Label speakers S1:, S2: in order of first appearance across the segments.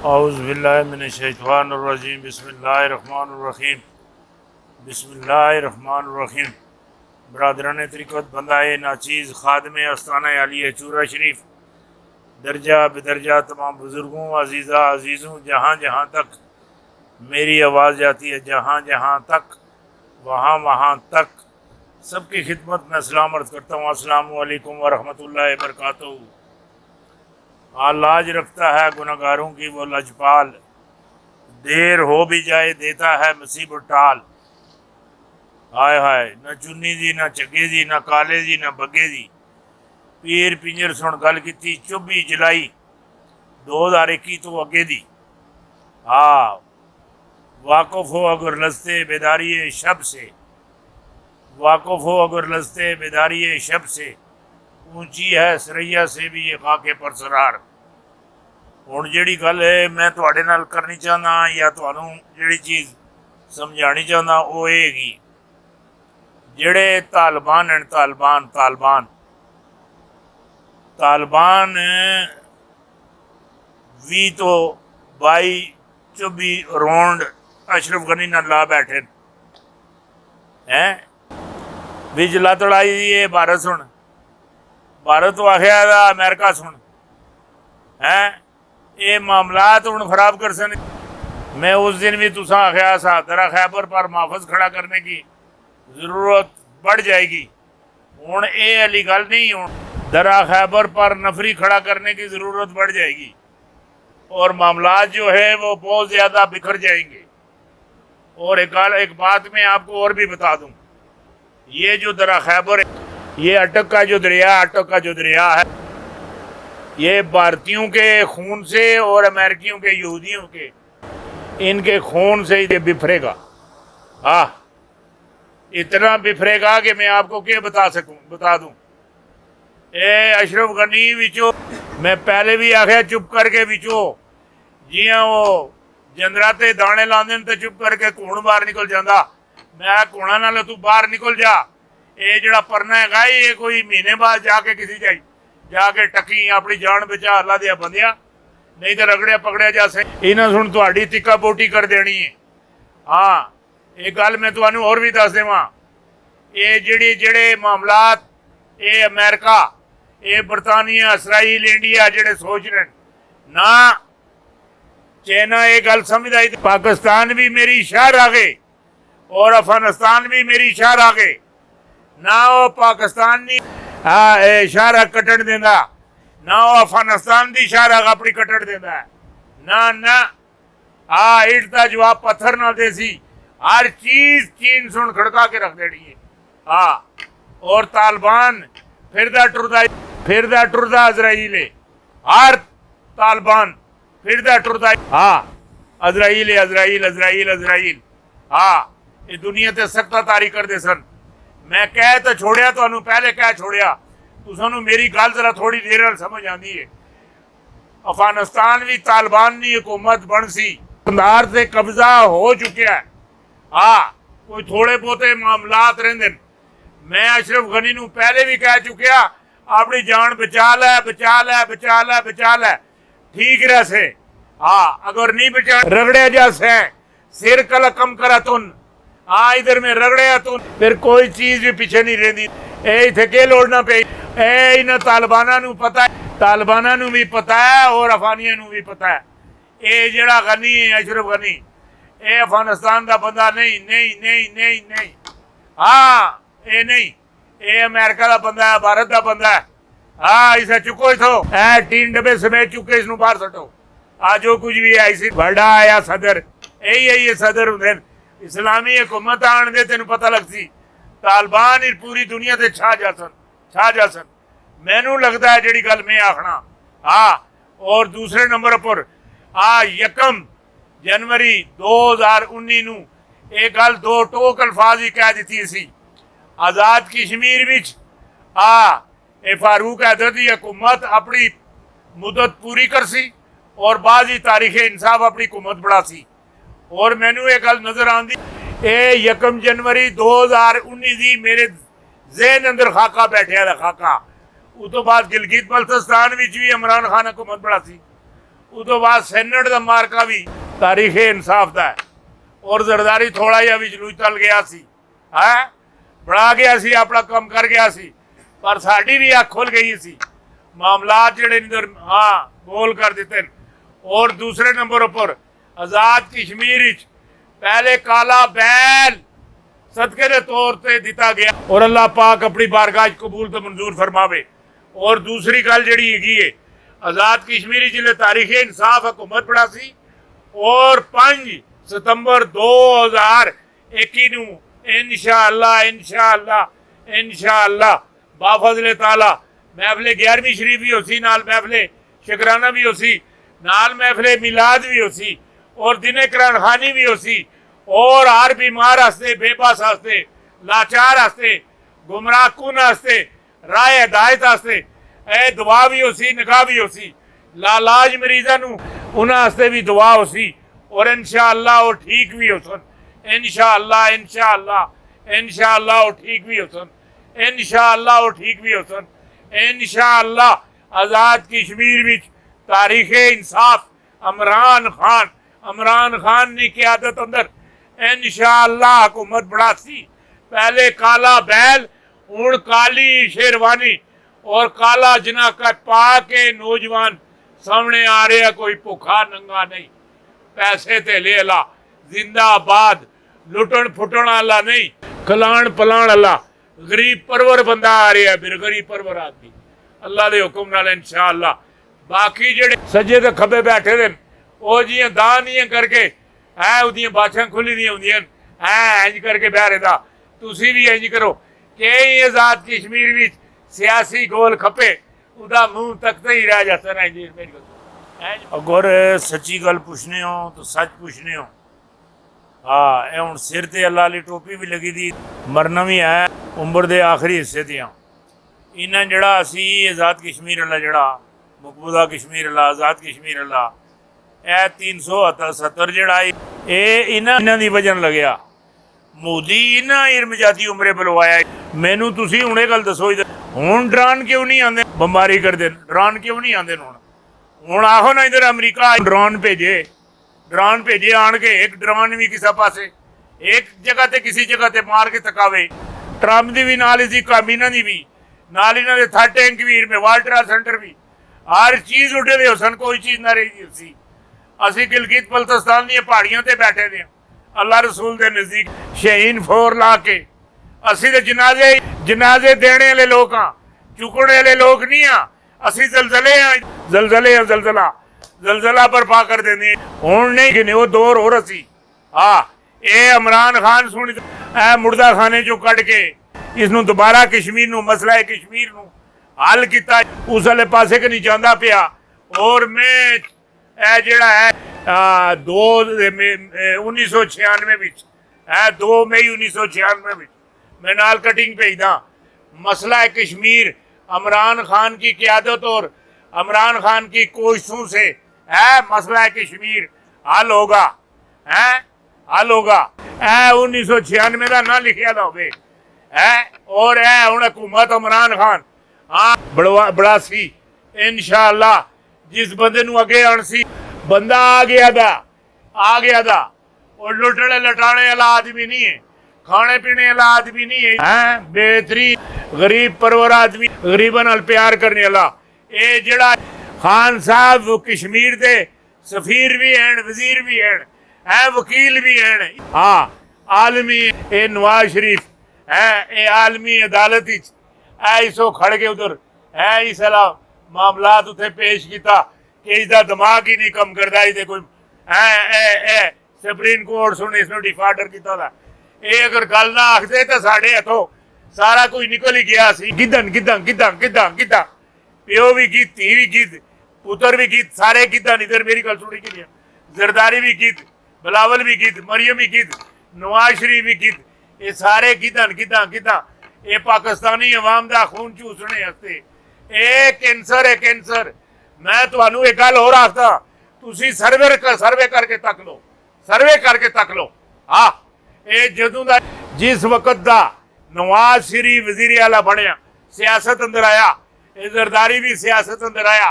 S1: औज़ुबिल्लाहिमिनश्शैतानिर्रजीम बिस्मिल्लाहिर्रहमानिर्रहीम बिस्मिल्लाहिर्रहमानिर्रहीम। बरदरान तरीक़त बंदाए नाचीज़ ख़ादम आस्ताना आलिया चूरा शरीफ दर्जा बेदर्जा तमाम बुज़ुर्गों अज़ीज़ा अज़ीज़ों जहाँ जहाँ तक मेरी आवाज़ जाती है, जहाँ जहाँ तक वहाँ वहाँ तक सबकी खिदमत में सलाम अर्ज़ करता हूँ। अस्सलामु अलैकुम व रहमतुल्लाहि व बरकातहू। लाज रखता है गुनहगारों की वो लजपाल, देर हो भी जाए देता है मुसीबत टाल। हाय हाय, न चुन्नी जी न चगे जी न काले जी न बगे जी, पीर पिंजर सुन गल की 24 जुलाई 2021 तो अगे दी। हाँ, वाकुफ हो अगर लस्ते बेदारी शब से, वाकुफ हो अगर लस्ते बेदारी शब से, ऊंची है सरैया से भी ये खाके पर सरार। हुण जिहड़ी गल है मैं तुहाडे नाल करनी चाहना या तुहानूं जिहड़ी चीज़ समझानी चाहना वो हैगी, जिहड़े तालिबान हैं तालिबान 20 तो 22-24 राउंड अशरफ गनी नाल ला बैठे हैं विच लत्त लड़ाई है भारत सुन, भारत तो आखिया अमेरिका सुन है ये मामलात हूँ खराब कर सन। मैं उस दिन भी तुसा आख्या सा दरा खैबर पर माफज खड़ा करने की ज़रूरत बढ़ जाएगी। हूँ ये अली गल नहीं, हूँ दरा खैबर पर नफरी खड़ा करने की ज़रूरत बढ़ जाएगी और मामलात जो है वो बहुत ज़्यादा बिखर जाएंगे। और एक बात मैं आपको और भी बता दूँ, ये जो दरा खैबर है, ये अटक का जो दरिया है, ये भारतीयों के खून से और अमेरिकियों के यहूदियों के इनके खून से ये बिफरेगा। हाँ, इतना बिफरेगा कि मैं आपको क्या बता दूं। ए अशरफ गनी विचो मैं पहले भी आख्या चुप करके विचो जियां वो जंदराते दाने लांदे तो चुप करके कूण बाहर निकल जाता। मैं कूणा नाल तू बाहर निकल जा, ये जड़ा परना है ये कोई महीने बाद जाके किसी जाके टकी अपनी जान बचा अल्लाह दिया बंदिया, नहीं तो रगड़िया पकड़िया जा सके इन्हें सुन तुहाडी तिक्का बोटी कर देनी है। हाँ, एक गल मैं तुहानू और भी दस देवां, ये जेड़े मामलात ये अमेरिका ये बरतानिया इसराइल इंडिया जेड़े सोच रहे ना, चाइना ये गल समझदा पाकिस्तान भी मेरी शहर आ गए और अफगानिस्तान भी मेरी शहर आ गए ना, वो पाकिस्तान नहीं शाहरा कटण देंदा ना, वो अफगानिस्तान की शाहरा अपनी कटण देंदा है ना ना। ईट का जवाब पत्थर ना दे सी, हर चीज चीन सुन खड़का के रख देनी है। और तालिबान फिरदा टुरदा इजराइल है, हर तालिबान फिरदा टुरदा इजराइल ये दुनिया ते सख्ता तारी कर दे सन। मैं कह तो छोड़िया, तो पहले कह छोड़िया, तुसानू मेरी गल जरा थोड़ी देर समझ आती है। अफगानिस्तान भी तालिबान की हुकूमत बन सी, कंधार से कब्जा हो चुका है। कोई थोड़े बहुते मामलात रहिंदे। मैं अशरफ गनी नू पहले भी कह चुकिया अपनी जान बचा लै ठीक रह से। अगर नहीं बचा रगड़िया जा से सिर कल कम करा तुन, इधर में रगड़िया तुन, फिर कोई चीज भी पीछे नहीं रही। इतने के लोड़ना पे इन्हें तालिबाना नू पता है, तालिबाना नू भी पता है और अफगानिया नू भी पता है। ये जड़ा गनी है अशरफ गनी, ये अफगानिस्तान का बंदा नहीं नहीं नहीं नहीं नहीं। ये नहीं, ये अमेरिका का बंदा है, भारत का बंदा है। इसे चुको इथो, 3 डब्बे समेत चुके, इसनू बाहर सटो। जो कुछ भी है इसी बड़ा आया सदर, यही है ये सदर होंगे। इस्लामी हुकूमत आने दे, तेन पता लग सी तालिबान पूरी दुनिया से छा जा सन। मैनू लगता है जी गल मैं आखना। और दूसरे नंबर पर 1 जनवरी 2019 नू एक गल 2 टोक अल्फाज ही कह दी सी, आज़ाद कश्मीर विच फारूक हैदर की हुकूमत अपनी मुद्दत पूरी कर सी और बाद ही तारीख इंसाफ अपनी हुकूमत बढ़ा सी। और मैनू ये गल नजर आती, 1 जनवरी 2019 की मेरे जहन अंदर खाका बैठा खाका। उस तो बाद गिलगित बल्तिस्तान भी इमरान खान हुकूमत बढ़ा सी उस तो बाद सैनट का मार्का भी तारीखे इंसाफ का है और जरदारी थोड़ा जिहा विच लूई तल गया सी है बड़ा गया सी अपना कम कर गया सी पर साड़ी भी अख खुल गई सी मामलात जिहड़े हाँ गोल कर दिते और दूसरे नंबर पर आज़ाद कश्मीर पहले काला बैल सदके के तौर पर दिता गया और अल्लाह पाक अपनी बारगाह कबूल तो मंजूर फरमावे। और दूसरी गल जिहड़ी हैगी है आज़ाद कश्मीर जिले तारीख इंसाफ हुकूमत बड़ा सी और 5 सितंबर 2021 नूं इंशाअल्लाह बाफजल ताला महफिल 11वीं शरीफ भी होसी नाल महफिल शकराना भी होसी नाल महफिल मिलाद भी होसी और दिने कुरान खानी भी होसी और हर बीमार हस्ते बेबस हस्ते लाचार हस्ते गुमराह कुन हस्ते राह हिदायत हस्ते ए दुआ भी होसी निगाह भी होसी लालाज मरीज़ां नूं उन्हां हस्ते भी दुआ होसी और इंशाअल्लाह वो ठीक भी होसन इंशाअल्लाह वो ठीक भी होसन इंशाअल्लाह वो ठीक भी होसन इंशाअल्लाह आज़ाद कश्मीर विच तारीख इंसाफ इमरान खान की क़यादत अंदर इंशाअल्लाह हुकूमत बढ़ासी। पहले काला बैल हुण काली शेरवानी और काला जनाका पा के नौजवान सामने आ रहे कोई भुखा नंगा नहीं पैसे तेले अला जिंदाबाद लुटन फुटन वाला नहीं खिलाण पलाण वाला गरीब परवर बंदा आ रहा है गरीब परवर आदमी अल्लाह के हुक्म नाल इंशाअल्लाह। बाकी जेडे सज्जे ते खब्बे बैठे दे वो जी दान ही करके है उदियां बाछां खुली दी होंदियां है इंज करके बह रहा तुसी भी इंज करो कि आज़ाद कश्मीर विच सियासी गोल खपे उदा मुंह तकते ही रह जाता ना जी मेरी अगर सच्ची गल पूछने हो तो सच पूछने हो हाँ ये हुण सिर ते अल्लाह वाली टोपी भी लगी दी मरना भी है उम्र के आखिरी हिस्से ते इन्हें जड़ा असी आज़ाद कश्मीर वाला जड़ा मकबूजा कश्मीर वाला आज़ाद कश्मीर वाला यह 377 जड़ा ये इन्हां दी वजन लग्या मोदी इन्हां इरमजाती उमरे बुलवाया मैनू तुसी हुणे गल दसो हुण ड्रोन क्यों नहीं आते बमबारी करते ड्रोन क्यों नहीं आते हुण आहो ना इधर अमरीका ड्रोन भेजे आन के एक ड्रोन भी किसी पासे एक जगह ते किसी जगह ते मार के तकावे ट्रंप की भी नाल इसकी काबीना की भी नाल इन्हां दे थर्ड टैंक वीर में वर्ल्ड ट्रेड सेंटर भी हर चीज़ उड़े दे सन कोई चीज़ ना रही सी असी गिलगित बल्तिस्तान दी पहाड़ियों ते बैठे दे अल्लाह रसूल के नज़दीक शहीन फोर ला के असी तो जनाजे देने वाले लोग हाँ चुकने वाले लोग नहीं हाँ असी जलजला बर्पा कर देने हूँ नहीं कि वो दौर हो रसी हाँ ये इमरान खान सुनी मुर्दा खाने चो कट के इसनों दोबारा कश्मीर नूं मसला कश्मीर नूं हल किया उस वाले पासे कि नहीं जाता पिया और मैं जड़ा है 2 मई 1996 मैं नाल कटिंग भेजदा मसला कश्मीर इमरान खान की क़यादत और इमरान खान की कोशिशों से है मसला कश्मीर हल होगा है 1996 का ना लिखा था है और है हुण हुकूमत इमरान खान हाँ बड़ा सी इंशाअल्लाह जिस बंदे नूं अगे आण सी बंदा आ गया था और लुटने लटाने वाला आदमी नहीं है खाने पीने वाला आदमी नहीं है बेहतरीन गरीब परवर आदमी गरीबन नाल प्यार करने वाला ये जड़ा खान साहब वो कश्मीर के सफीर भी हैं वजीर भी हैं वकील भी हैं हाँ आलमी ये नवाज शरीफ है ये आलमी अदालत इसो खड़ के उधर है इस मामलात उत्थे पेश किया कि इसका दिमाग ही नहीं कम करता इसे कोई सुप्रीम कोर्ट सुन इसने डिफाल्टर किया था ये अगर गल ना आखते तो साढ़े हथों सारा कुछ निकल ही गया सी गिद्दा प्यो भी गिद्ध धी भी गिद्ध पुत्र भी गिद्ध सारे गिद्ध इधर मेरी गल सुनी कि जरदारी भी गिद्ध बिलावल भी गिद्ध मरियम भी गिद्ध नवाज शरीफ भी गिद्ध ये सारे गिद्ध ये पाकिस्तानी अवाम का खून चूसने हस्ते ये कैंसर है कैंसर मैं तुहानू एक गल होर आखदा तुसी सर्वे करके तक लो हाँ ये जदों दा जिस वक्त दा नवाज शरीफ वजीर आला बनया सियासत अंदर आया ये जरदारी भी सियासत अंदर आया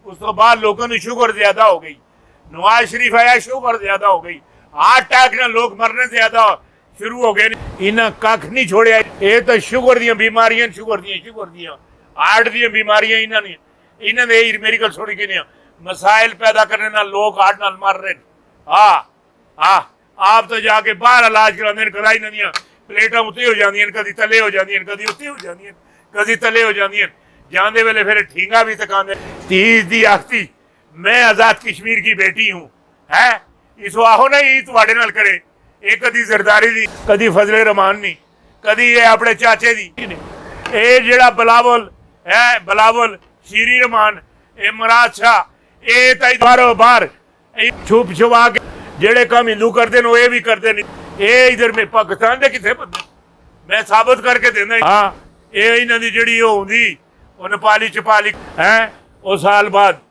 S1: ਉਸ ਤੋਂ ਬਾਅਦ ਲੋਕਾਂ ਨੂੰ ਸ਼ੂਗਰ ਜ਼ਿਆਦਾ ਹੋ ਗਈ। नवाज शरीफ आया, शुगर ज्यादा हो गई, हार्ट अटैक ने लोग मरने ज्यादा शुरू हो गए। इन्हें कख नहीं छोड़िया। ये तो शुगर दी बीमारियां, शुगर दी हार्ट दी बीमारियां इन्होंने मेरी गल सुनी कि मसाइल पैदा करने नाल लोग हार्ट नाल मर रहे। हाँ आप तो जाके बाहर इलाज कराते कराई ना प्लेटा उत्ते हो जांदियां, कदी तले हो जांदियां, कदी उत्ते हो जांदियां, कदी तले हो जांदियां। जांदे वेले फिर ठींगा भी तकांदे। तीज दी आखती मैं आजाद कश्मीर की बेटी हूँ है, इसो आहो ना ही तुहाडे नाल करे। ये कदी जरदारी दी, कदी फजले रहमान नी, कदी ये अपने चाचे दी। ये जेड़ा बिलावल है, बिलावल शीरी रहमान, ये मुराद शाह, ये ताई बारो बार छुप छुपा के जेड़े काम हिंदू करते हैं ये भी करते नहीं। ये इधर में पाकिस्तान दे किथे बंदे मैं साबित करके देना। हाँ ये इन्हां दी जेड़ी होंदी वो नेपाली चपाली है, वो साल बाद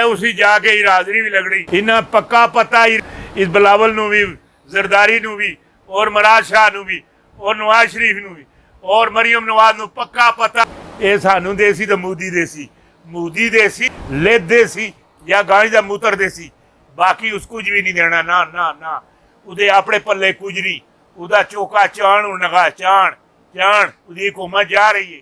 S1: उसी जाके हाजरी भी लगनी। इन्ना पक्का पता इस बिलावल नू भी, जरदारी नू भी, और मुराद शाह नू भी, और नवाज शरीफ नू भी, और मरियम नवाज नू पक्का पता। ये सानू देसी तो मोदी देसी लेद देसी या गाय का मूत्र देसी, बाकी उस कुछ भी नहीं देना। ना ना ना उदे अपने पल्ले कुछ नहीं, उदा चौका चाण नगा चाण चाण, उदी हुकूमत जा रही है।